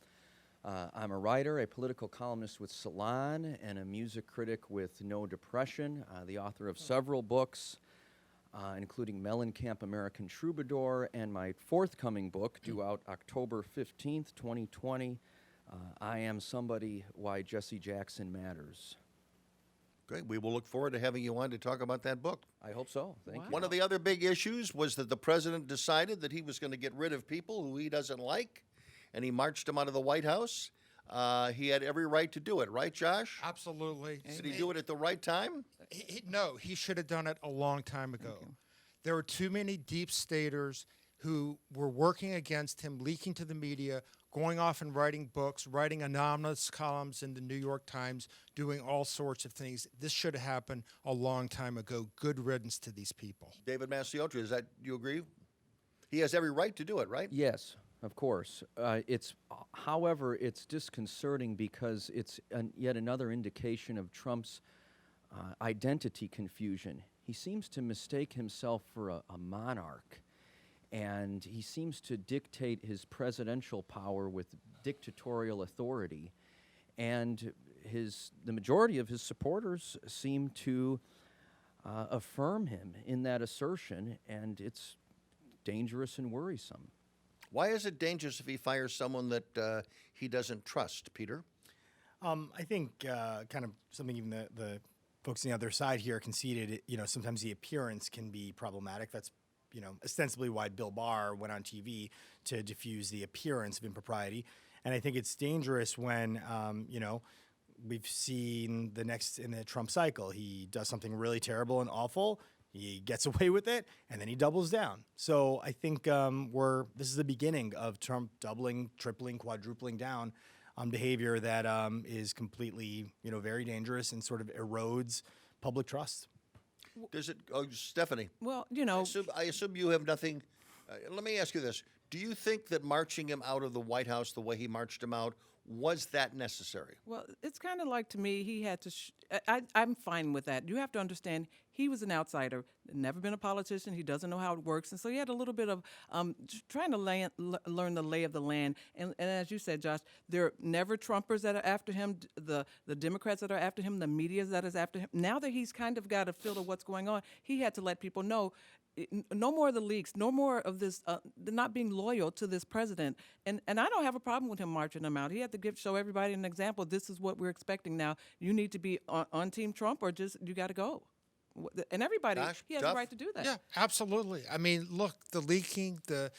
[SPEAKER 5] I'm a writer, a political columnist with Salon, and a music critic with No Depression, the author of several books, including Mellencamp American Troubadour, and my forthcoming book, due out October 15th, 2020, I Am Somebody, Why Jesse Jackson Matters.
[SPEAKER 1] Great. We will look forward to having you on to talk about that book.
[SPEAKER 5] I hope so. Thank you.
[SPEAKER 1] One of the other big issues was that the president decided that he was going to get rid of people who he doesn't like, and he marched them out of the White House. He had every right to do it, right, Josh?
[SPEAKER 4] Absolutely.
[SPEAKER 1] Did he do it at the right time?
[SPEAKER 4] No, he should have done it a long time ago. There were too many deep staters who were working against him, leaking to the media, going off and writing books, writing anonymous columns in the New York Times, doing all sorts of things. This should have happened a long time ago. Good riddance to these people.
[SPEAKER 1] David Maciotto, is that, you agree? He has every right to do it, right?
[SPEAKER 5] Yes, of course. However, it's disconcerting because it's yet another indication of Trump's identity confusion. He seems to mistake himself for a monarch, and he seems to dictate his presidential power with dictatorial authority. And the majority of his supporters seem to affirm him in that assertion, and it's dangerous and worrisome.
[SPEAKER 1] Why is it dangerous if he fires someone that he doesn't trust, Peter?
[SPEAKER 3] I think kind of something even the folks on the other side here conceded, sometimes the appearance can be problematic. That's, ostensibly why Bill Barr went on TV to diffuse the appearance of impropriety. And I think it's dangerous when, we've seen in the Trump cycle, he does something really terrible and awful. He gets away with it, and then he doubles down. So I think this is the beginning of Trump doubling, tripling, quadrupling down on behavior that is completely, very dangerous and sort of erodes public trust.
[SPEAKER 1] Does it, Stephanie?
[SPEAKER 6] Well,
[SPEAKER 1] I assume you have nothing. Let me ask you this: do you think that marching him out of the White House the way he marched him out was that necessary?
[SPEAKER 6] Well, it's kind of like, to me, he had to. I'm fine with that. You have to understand, he was an outsider, never been a politician. He doesn't know how it works, and so he had a little bit of trying to learn the lay of the land. And as you said, Josh, there are never Trumpers that are after him, the Democrats that are after him, the media that is after him. Now that he's kind of got a feel of what's going on, he had to let people know. No more of the leaks, no more of this, not being loyal to this president. And I don't have a problem with him marching them out. He had to show everybody an example. This is what we're expecting now. You need to be on Team Trump, or just you got to go. And everybody, he has the right to do that.
[SPEAKER 4] Yeah, absolutely. I mean, look, the leaking, the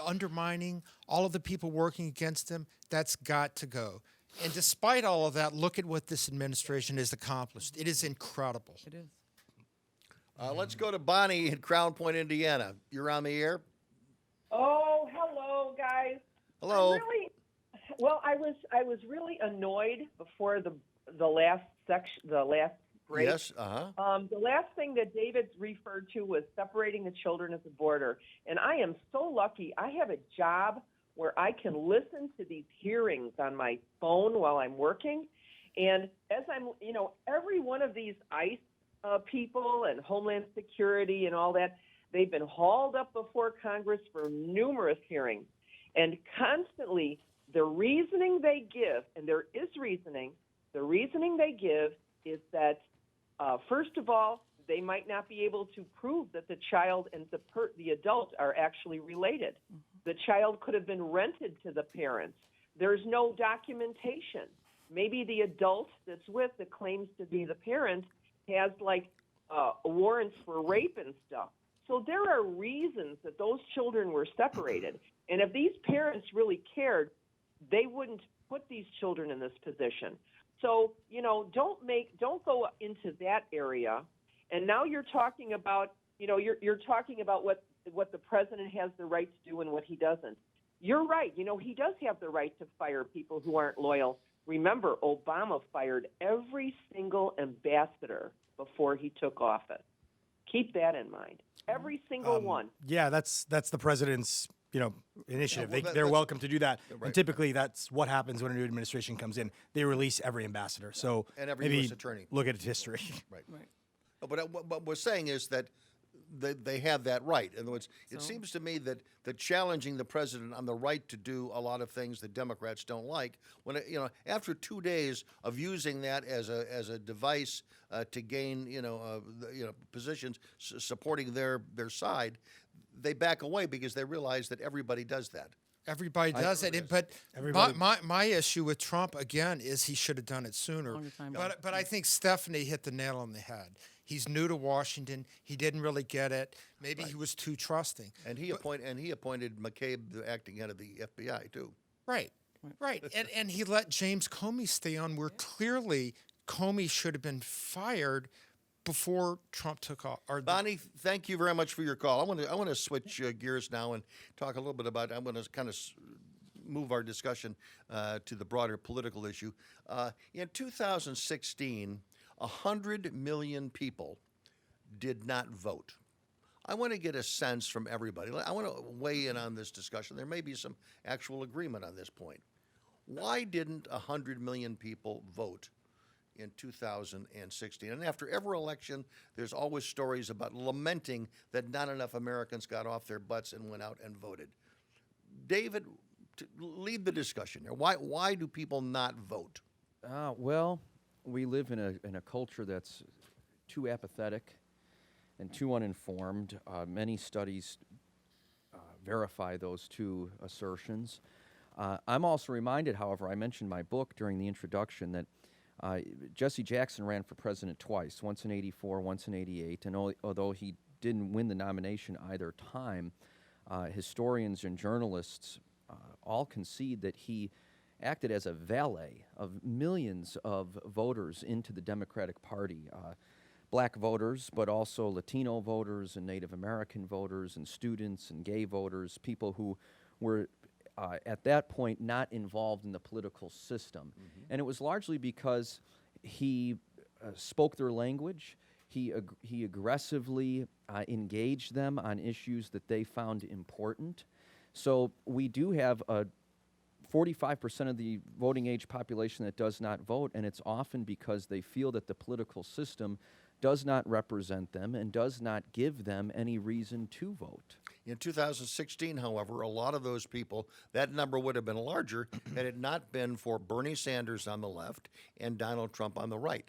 [SPEAKER 4] undermining, all of the people working against him, that's got to go. And despite all of that, look at what this administration has accomplished. It is incredible.
[SPEAKER 6] It is.
[SPEAKER 1] Let's go to Bonnie in Crown Point, Indiana. You're on the air.
[SPEAKER 13] Oh, hello, guys.
[SPEAKER 1] Hello.
[SPEAKER 13] I was really annoyed before the last section, the last break.
[SPEAKER 1] Yes.
[SPEAKER 13] The last thing that David referred to was separating the children at the border, and I am so lucky. I have a job where I can listen to these hearings on my phone while I'm working, and as I'm, every one of these ICE people and Homeland Security and all that, they've been hauled up before Congress for numerous hearings. And constantly, the reasoning they give, and there is reasoning, the reasoning they give is that, first of all, they might not be able to prove that the child and the adult are actually related. Mm-hmm. The child could have been rented to the parents. There's no documentation. Maybe the adult that's with that claims to be the parent has warrants for rape and stuff. So there are reasons that those children were separated. And if these parents really cared, they wouldn't put these children in this position. So, don't go into that area. And now you're talking about, you're talking about what the president has the right to do and what he doesn't. You're right. He does have the right to fire people who aren't loyal. Remember, Obama fired every single ambassador before he took office. Keep that in mind. Every single one.
[SPEAKER 3] Yeah, that's the president's initiative.
[SPEAKER 1] Yeah, well,
[SPEAKER 3] They're welcome to do that.
[SPEAKER 1] Right.
[SPEAKER 3] And typically that's what happens when a new administration comes in. They release every ambassador. So
[SPEAKER 1] And every
[SPEAKER 3] maybe
[SPEAKER 1] U.S. attorney.
[SPEAKER 3] look at its history.
[SPEAKER 1] Right. But what we're saying is that they have that right. In other words, it seems to me that challenging the president on the right to do a lot of things that Democrats don't like, when after 2 days of using that as a device to gain positions supporting their side, they back away because they realize that everybody does that.
[SPEAKER 4] Everybody does it, but my issue with Trump again is he should have done it sooner. But I think Stephanie hit the nail on the head. He's new to Washington. He didn't really get it. Maybe he was too trusting.
[SPEAKER 1] And he appointed McCabe the acting head of the FBI too.
[SPEAKER 4] Right. And he let James Comey stay on where clearly Comey should have been fired before Trump took off.
[SPEAKER 1] Bonnie, thank you very much for your call. I want to switch gears now and talk a little bit about. I'm going to kind of move our discussion to the broader political issue. In 2016, 100 million people did not vote. I want to get a sense from everybody. I want to weigh in on this discussion. There may be some actual agreement on this point. Why didn't 100 million people vote in 2016? And after every election, there's always stories about lamenting that not enough Americans got off their butts and went out and voted. David, lead the discussion here. Why do people not vote?
[SPEAKER 5] Well, we live in a culture that's too apathetic and too uninformed. Many studies verify those two assertions. I'm also reminded, however, I mentioned my book during the introduction, that Jesse Jackson ran for president twice, once in '84, once in '88, and although he didn't win the nomination either time, historians and journalists all concede that he acted as a valet of millions of voters into the Democratic Party, black voters, but also Latino voters and Native American voters and students and gay voters, people who were at that point not involved in the political system. Mm-hmm. And it was largely because he spoke their language. He aggressively engaged them on issues that they found important. So we do have a 45% of the voting age population that does not vote, and it's often because they feel that the political system does not represent them and does not give them any reason to vote.
[SPEAKER 1] In 2016, however, a lot of those people, that number would have been larger had it not been for Bernie Sanders on the left and Donald Trump on the right.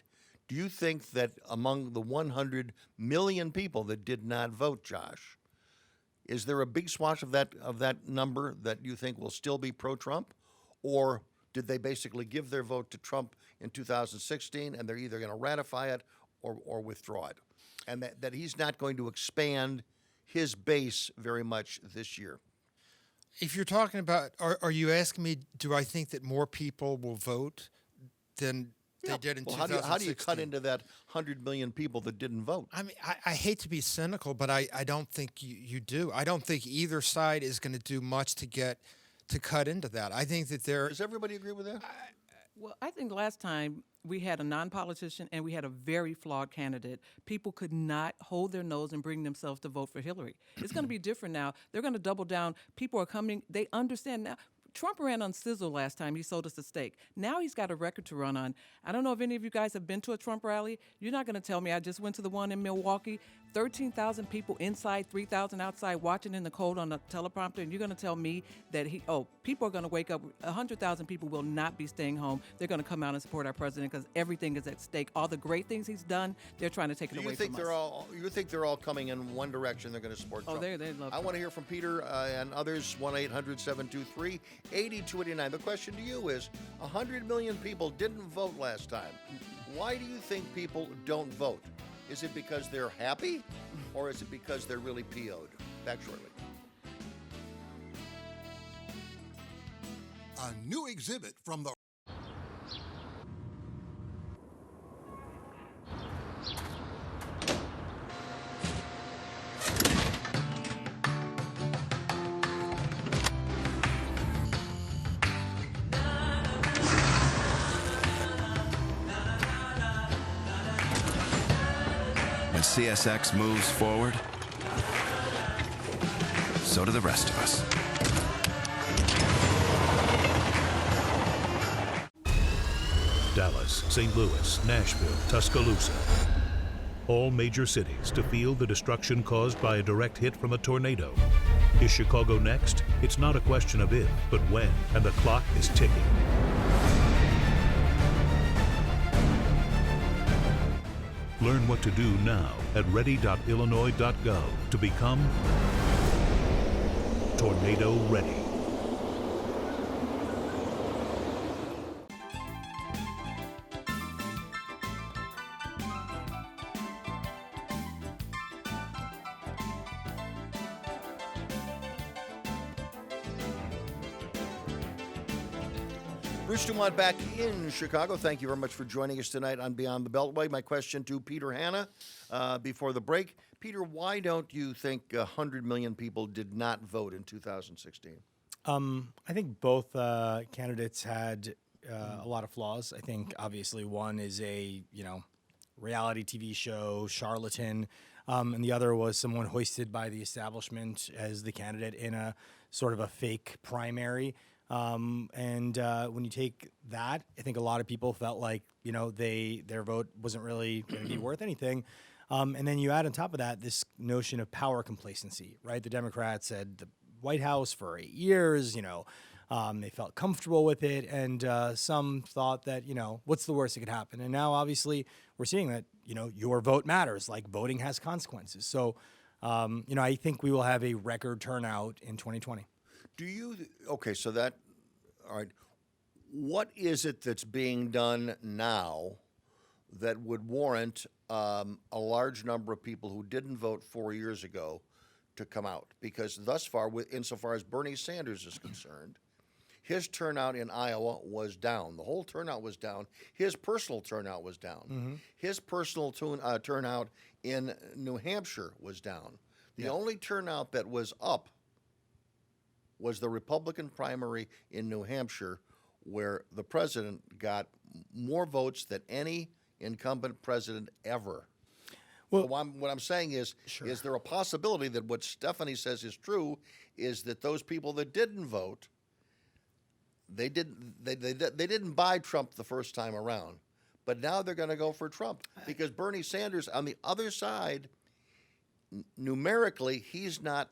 [SPEAKER 1] Do you think that among the 100 million people that did not vote, Josh, is there a big swath of that number that you think will still be pro-Trump? Or did they basically give their vote to Trump in 2016 and they're either going to ratify it or withdraw it? And that he's not going to expand his base very much this year?
[SPEAKER 4] If you're talking about, are you asking me, do I think that more people will vote than they did in
[SPEAKER 1] Well,
[SPEAKER 4] 2016.
[SPEAKER 1] how do you cut into that 100 million people that didn't vote?
[SPEAKER 4] I mean, I hate to be cynical, but I don't think you do. I don't think either side is going to do much to cut into that. I think that
[SPEAKER 1] Does everybody agree with that?
[SPEAKER 6] Well, I think last time we had a non-politician and we had a very flawed candidate. People could not hold their nose and bring themselves to vote for Hillary. It's going to be different now. They're going to double down. People are coming. They understand now. Trump ran on sizzle last time. He sold us a steak. Now he's got a record to run on. I don't know if any of you guys have been to a Trump rally. You're not going to tell me. I just went to the one in Milwaukee. 13,000 people inside, 3,000 outside watching in the cold on a teleprompter. And you're going to tell me that people are going to wake up. 100,000 people will not be staying home. They're going to come out and support our president because everything is at stake. All the great things he's done, they're trying to take it away from us.
[SPEAKER 1] You think they're all coming in one direction? They're going to support Trump?
[SPEAKER 6] They love
[SPEAKER 1] I
[SPEAKER 6] Trump.
[SPEAKER 1] want to hear from Peter and others. 1-800-723-8289. The question to you is: 100 million people didn't vote last time. Why do you think people don't vote? Is it because they're happy, or is it because they're really PO'd? Back shortly.
[SPEAKER 7] A new exhibit from the
[SPEAKER 14] When CSX moves forward, so do the rest of us.
[SPEAKER 15] Dallas, St. Louis, Nashville, Tuscaloosa. All major cities to feel the destruction caused by a direct hit from a tornado. Is Chicago next? It's not a question of if, but when, and the clock is ticking. Learn what to do now at ready.illinois.gov to become tornado ready.
[SPEAKER 1] Bruce DuMont back in Chicago. Thank you very much for joining us tonight on Beyond the Beltway. My question to Peter Hanna before the break. Peter, why don't you think 100 million people did not vote in 2016?
[SPEAKER 3] I think both candidates had a lot of flaws. I think obviously one is a reality TV show charlatan, and the other was someone hoisted by the establishment as the candidate in a sort of a fake primary. And when you take that, I think a lot of people felt like, their vote wasn't really going to be worth anything. And then you add on top of that this notion of power complacency, right? The Democrats had the White House for 8 years, they felt comfortable with it. And some thought that, what's the worst that could happen? And now obviously we're seeing that, your vote matters, like voting has consequences. So, I think we will have a record turnout in 2020.
[SPEAKER 1] All right. What is it that's being done now that would warrant a large number of people who didn't vote 4 years ago to come out? Because thus far, insofar as Bernie Sanders is concerned, his turnout in Iowa was down. The whole turnout was down. His personal turnout was down.
[SPEAKER 3] Mm-hmm.
[SPEAKER 1] His personal turnout in New Hampshire was down. The only turnout that was up was the Republican primary in New Hampshire, where the president got more votes than any incumbent president ever. Well, so what I'm saying is there a possibility that what Stephanie says is true, is that those people that didn't vote, they didn't buy Trump the first time around, but now they're going to go for Trump because Bernie Sanders on the other side, numerically, he's not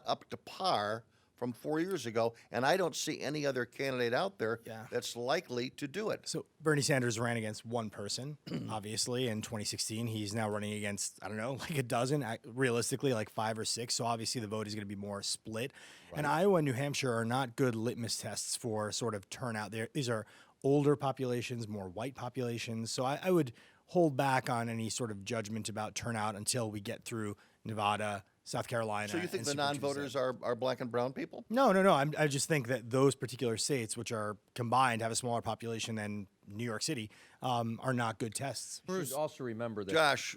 [SPEAKER 1] up to par from 4 years ago, and I don't see any other candidate out there that's likely to do it.
[SPEAKER 3] So Bernie Sanders ran against one person, obviously, in 2016. He's now running against, I don't know, like a dozen, realistically, like 5 or 6. So obviously the vote is going to be more split. Right. And Iowa and New Hampshire are not good litmus tests for sort of turnout. These are older populations, more white populations. So I would hold back on any sort of judgment about turnout until we get through Nevada, South Carolina.
[SPEAKER 1] So you think
[SPEAKER 3] and
[SPEAKER 1] the
[SPEAKER 3] Super
[SPEAKER 1] non-voters
[SPEAKER 3] Tuesday.
[SPEAKER 1] are black and brown people?
[SPEAKER 3] No. I just think that those particular states, which are combined, have a smaller population than New York City, are not good tests.
[SPEAKER 5] You should also remember that.
[SPEAKER 1] Josh,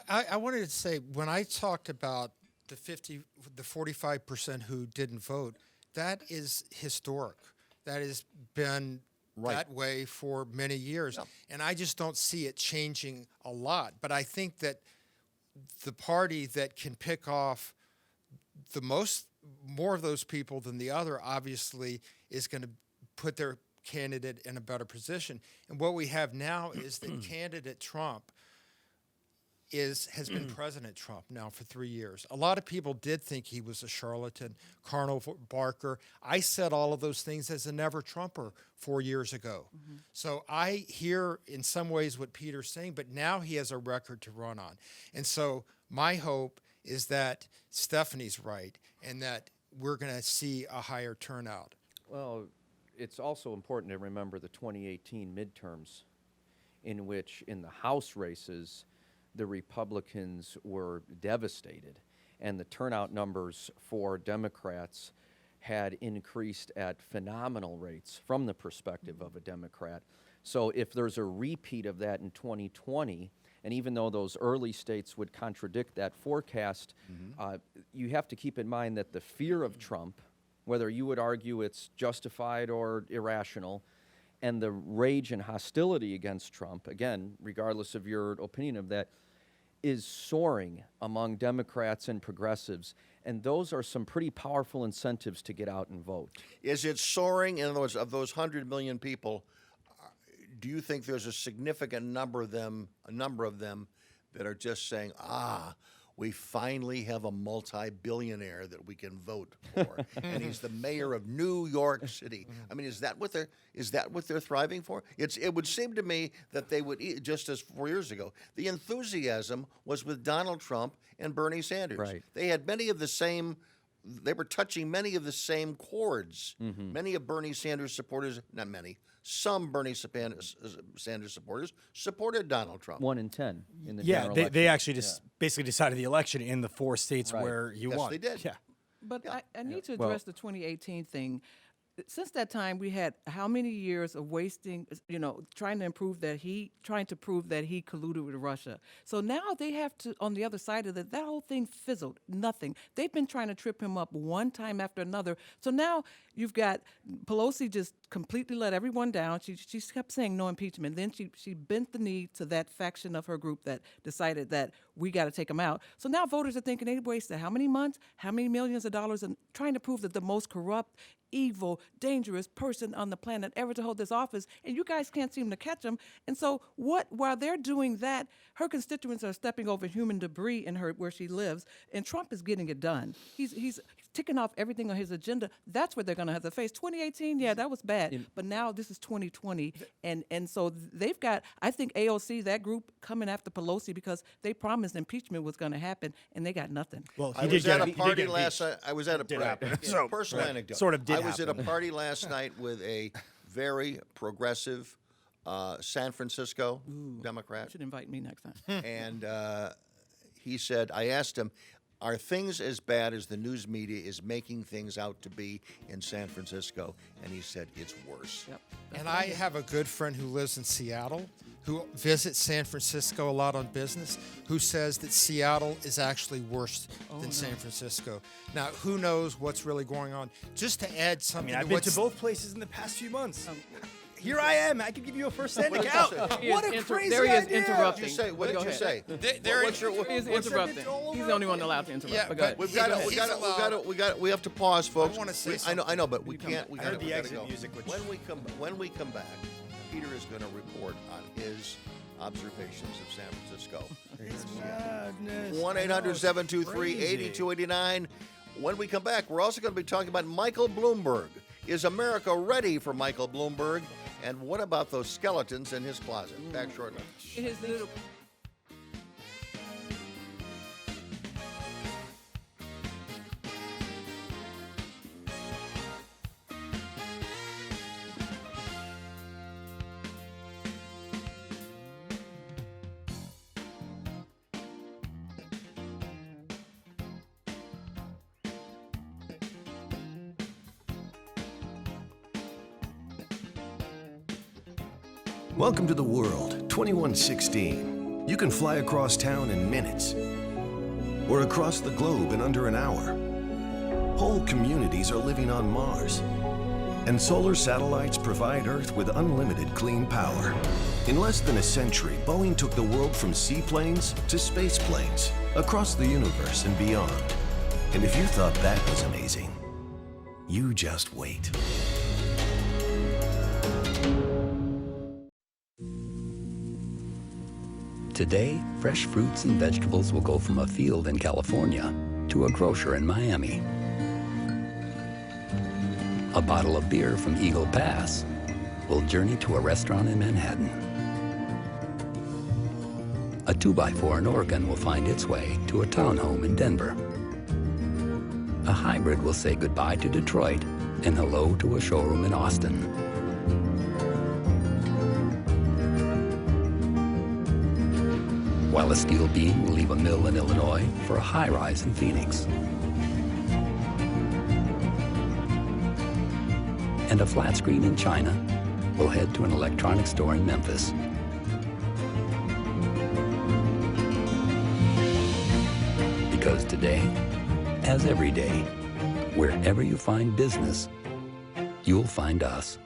[SPEAKER 4] I wanted to say, when I talked about the 45% who didn't vote, that is historic. That has been that way for many years.
[SPEAKER 1] Yeah.
[SPEAKER 4] And I just don't see it changing a lot. But I think that the party that can pick off more of those people than the other, obviously, is going to put their candidate in a better position. And what we have now is that candidate Trump has been President Trump now for 3 years. A lot of people did think he was a charlatan, carnival barker. I said all of those things as a never Trumper 4 years ago. So I hear in some ways what Peter's saying, but now he has a record to run on. And so my hope is that Stephanie's right and that we're going to see a higher turnout.
[SPEAKER 5] Well, it's also important to remember the 2018 midterms, in which in the House races, the Republicans were devastated, and the turnout numbers for Democrats had increased at phenomenal rates from the perspective of a Democrat. So if there's a repeat of that in 2020, and even though those early states would contradict that forecast, you have to keep in mind that the fear of Trump, whether you would argue it's justified or irrational, and the rage and hostility against Trump, again, regardless of your opinion of that, is soaring among Democrats and progressives. And those are some pretty powerful incentives to get out and vote.
[SPEAKER 1] is it soaring? In other words, of those 100 million people, do you think there's a significant number of them that are just saying, we finally have a multi-billionaire that we can vote for, and he's the mayor of New York City? I mean, is that what they're thriving for? It would seem to me that they would, just as 4 years ago, the enthusiasm was with Donald Trump and Bernie Sanders.
[SPEAKER 5] Right.
[SPEAKER 1] They had many of the same. They were touching many of the same chords. Many of Bernie Sanders supporters, not many, some Bernie Sanders supporters supported Donald Trump.
[SPEAKER 5] 1 in 10 in the
[SPEAKER 3] Yeah,
[SPEAKER 5] general
[SPEAKER 3] they
[SPEAKER 5] election.
[SPEAKER 3] actually just basically decided the election in the 4 states
[SPEAKER 5] Right.
[SPEAKER 3] where you
[SPEAKER 1] Yes,
[SPEAKER 3] won.
[SPEAKER 1] they did.
[SPEAKER 3] Yeah.
[SPEAKER 6] But I need to
[SPEAKER 5] Well-
[SPEAKER 6] address the 2018 thing. Since that time, we had how many years of wasting, trying to prove that he colluded with Russia. So now they have to, on the other side of that whole thing fizzled. Nothing. They've been trying to trip him up one time after another. So now you've got Pelosi just completely let everyone down. She kept saying no impeachment. Then she bent the knee to that faction of her group that decided that we got to take him out. So now voters are thinking they wasted how many months, how many millions of dollars, and trying to prove that the most corrupt, evil, dangerous person on the planet ever to hold this office, and you guys can't seem to catch him. And so while they're doing that, her constituents are stepping over human debris in where she lives, and Trump is getting it done. He's ticking off everything on his agenda. That's what they're going to have to face. 2018, yeah, that was bad, but now this is 2020, and so they've got, I think AOC, that group, coming after Pelosi because they promised impeachment was going to happen, and they got nothing.
[SPEAKER 3] Well,
[SPEAKER 1] I was at a party last night. I was at a
[SPEAKER 3] Did
[SPEAKER 1] party.
[SPEAKER 3] happen.
[SPEAKER 1] So, personal anecdote.
[SPEAKER 3] Sort of did
[SPEAKER 1] I was at a
[SPEAKER 3] happen.
[SPEAKER 1] party last night with a very progressive San Francisco Democrat,
[SPEAKER 6] You should invite me next time.
[SPEAKER 1] and he said, I asked him, are things as bad as the news media is making things out to be in San Francisco? And he said, it's worse.
[SPEAKER 6] Yep.
[SPEAKER 4] And I have a good friend who lives in Seattle, who visits San Francisco a lot on business, who says that Seattle is actually worse than San Francisco. Now, who knows what's really going on? Just to add
[SPEAKER 3] I
[SPEAKER 4] something
[SPEAKER 3] mean, I've
[SPEAKER 4] to
[SPEAKER 3] been
[SPEAKER 4] what's
[SPEAKER 3] to both places in the past few months. Here I am. I can give you a first-hand
[SPEAKER 1] What did
[SPEAKER 3] account.
[SPEAKER 1] you say?
[SPEAKER 3] What a crazy
[SPEAKER 6] there he is
[SPEAKER 3] idea.
[SPEAKER 1] What did you
[SPEAKER 6] interrupting.
[SPEAKER 1] say? What
[SPEAKER 6] Go
[SPEAKER 1] did you
[SPEAKER 6] ahead.
[SPEAKER 1] say?
[SPEAKER 4] There
[SPEAKER 1] What's your,
[SPEAKER 6] He's
[SPEAKER 3] What's that
[SPEAKER 6] interrupting.
[SPEAKER 3] bit all
[SPEAKER 6] He's
[SPEAKER 3] over
[SPEAKER 6] the only one
[SPEAKER 3] again?
[SPEAKER 6] allowed to interrupt.
[SPEAKER 4] Yeah,
[SPEAKER 6] but go
[SPEAKER 4] but
[SPEAKER 6] ahead.
[SPEAKER 1] we have to pause, folks.
[SPEAKER 4] wanna say
[SPEAKER 1] I know, but we can't. We
[SPEAKER 3] I heard
[SPEAKER 1] gotta,
[SPEAKER 3] the
[SPEAKER 1] we gotta
[SPEAKER 3] exit
[SPEAKER 1] go.
[SPEAKER 3] music, which-
[SPEAKER 1] When we come back, Peter is going to report on his observations of San Francisco.
[SPEAKER 3] It's madness.
[SPEAKER 1] 1-800-723-8289. When we come back, we're also going to be talking about Michael Bloomberg. Is America ready for Michael Bloomberg? And what about those skeletons in his closet? Back shortly.
[SPEAKER 6] His little
[SPEAKER 9] Welcome to the world, 2116. You can fly across town in minutes, or across the globe in under an hour. Whole communities are living on Mars, and solar satellites provide Earth with unlimited clean power. In less than a century, Boeing took the world from seaplanes to space planes, across the universe and beyond. And if you thought that was amazing, you just wait.
[SPEAKER 16] Today, fresh fruits and vegetables will go from a field in California to a grocer in Miami. A bottle of beer from Eagle Pass will journey to a restaurant in Manhattan. A 2x4 in Oregon will find its way to a townhome in Denver. A hybrid will say goodbye to Detroit and hello to a showroom in Austin. While a steel beam will leave a mill in Illinois for a high-rise in Phoenix. And a flat screen in China will head to an electronics store in Memphis. Because today, as every day, wherever you find business, you'll find us.